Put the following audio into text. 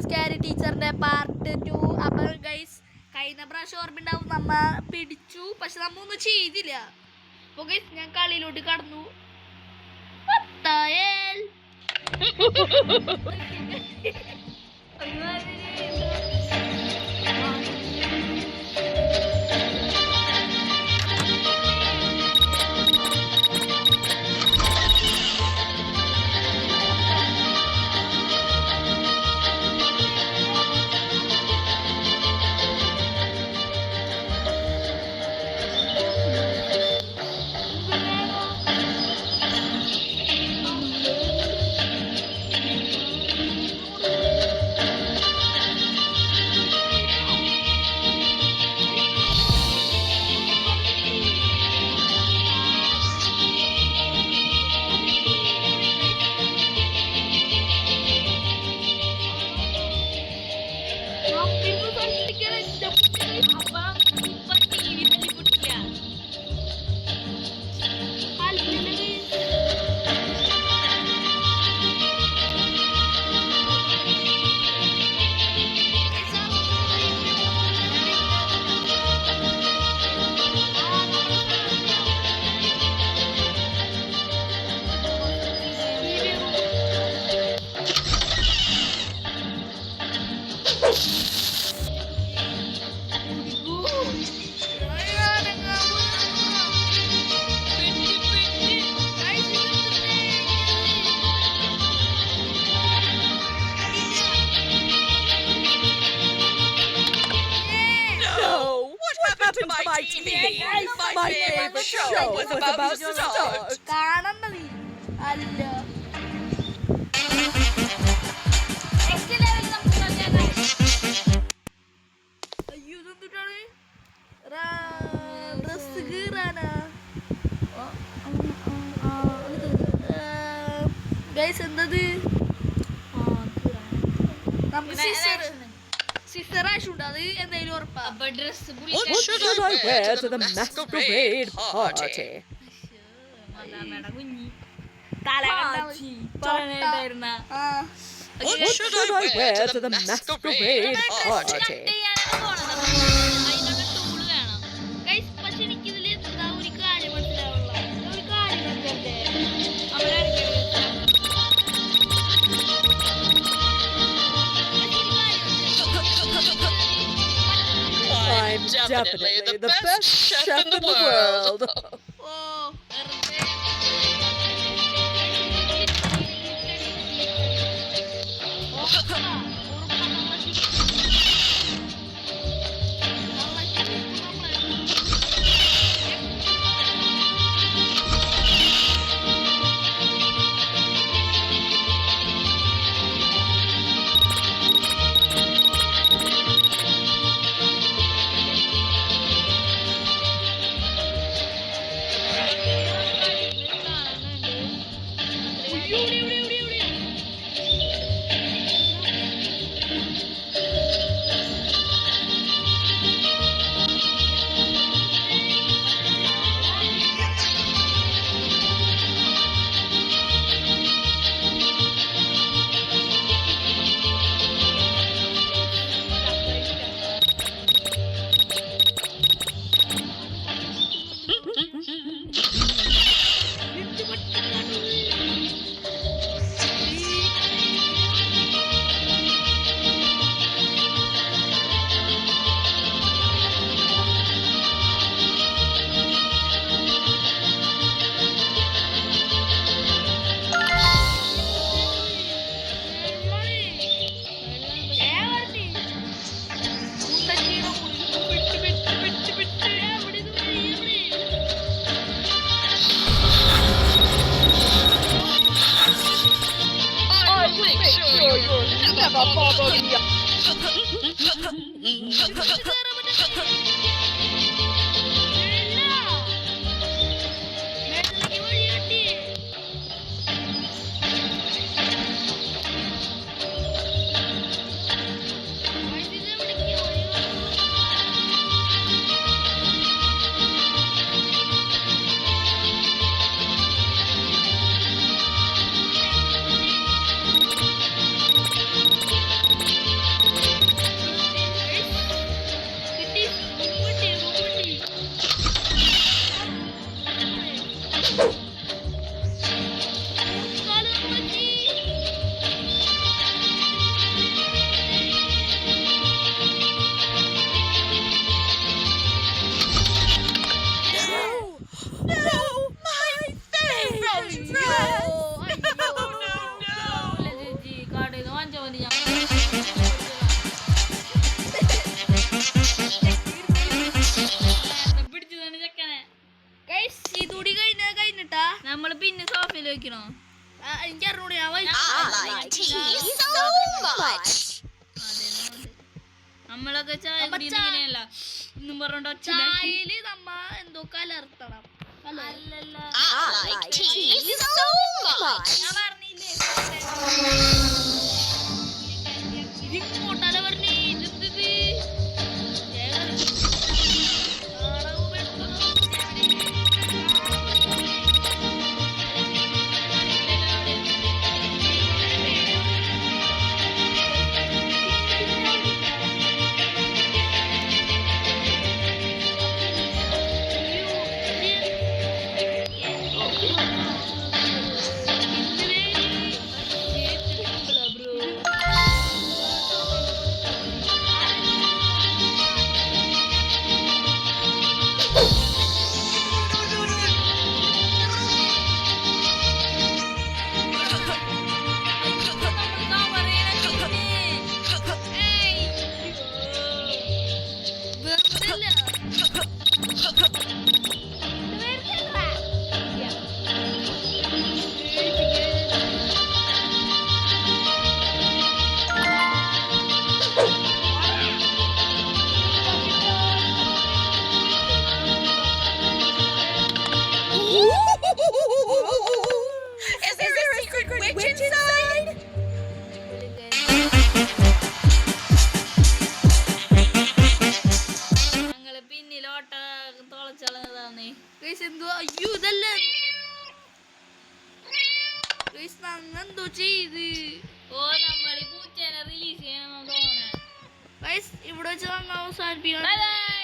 Scary ടീച്ചറിന്റെ part 2. അപ്പൊ guys കഴിഞ്ഞ പ്രാവശ്യം ഓർമ്മയുണ്ടാവും നമ്മ പിടിച്ചു, പക്ഷെ നമ്മ ഒന്നും ചെയ്തില്ല. അപ്പൊ ഗൈസ് ഞാൻ കളിയിലോട്ട് കടന്നു. My favorite show was about to start. കാണണ്ടത് അല്ല അയ്യോ ഇതെന്തിട്ടാണ് ഡ്രസ് കീറാനാ ഗൈസ് എന്തത് നമുക്ക് സിസ്റ്റർ ആവശ്യമുണ്ട്, അത് എന്തായാലും ഉറപ്പാ. What should I wear to the masquerade party? What should I wear to the masquerade party? പക്ഷെ എനിക്കിതിൽ എന്താ ഒരു കാര്യം മനസ്സിലാവുള്ള ഒരു കാര്യം മനസ്സിലാക്കേ. I'm definitely the best chef in the world. Oh, ഇതുകൂടി കഴിഞ്ഞിട്ടാ നമ്മള് പിന്നെ സോഫയിൽ വെക്കണോ? എനിക്ക് അറിഞ്ഞൂടെ നമ്മളൊക്കെ ചായല്ല ഇന്നും പറഞ്ഞോണ്ട് ചായയില് നമ്മ എന്തോ കലർത്തണം. ഞാൻ പറഞ്ഞില്ലേ ഇങ്ങോട്ടല്ല പറഞ്ഞേ അയ്യോ ഇതല്ലേ എന്തോ ചെയ്ത് ഇവിടെ വെച്ച് അവസാനിപ്പിക്കണം.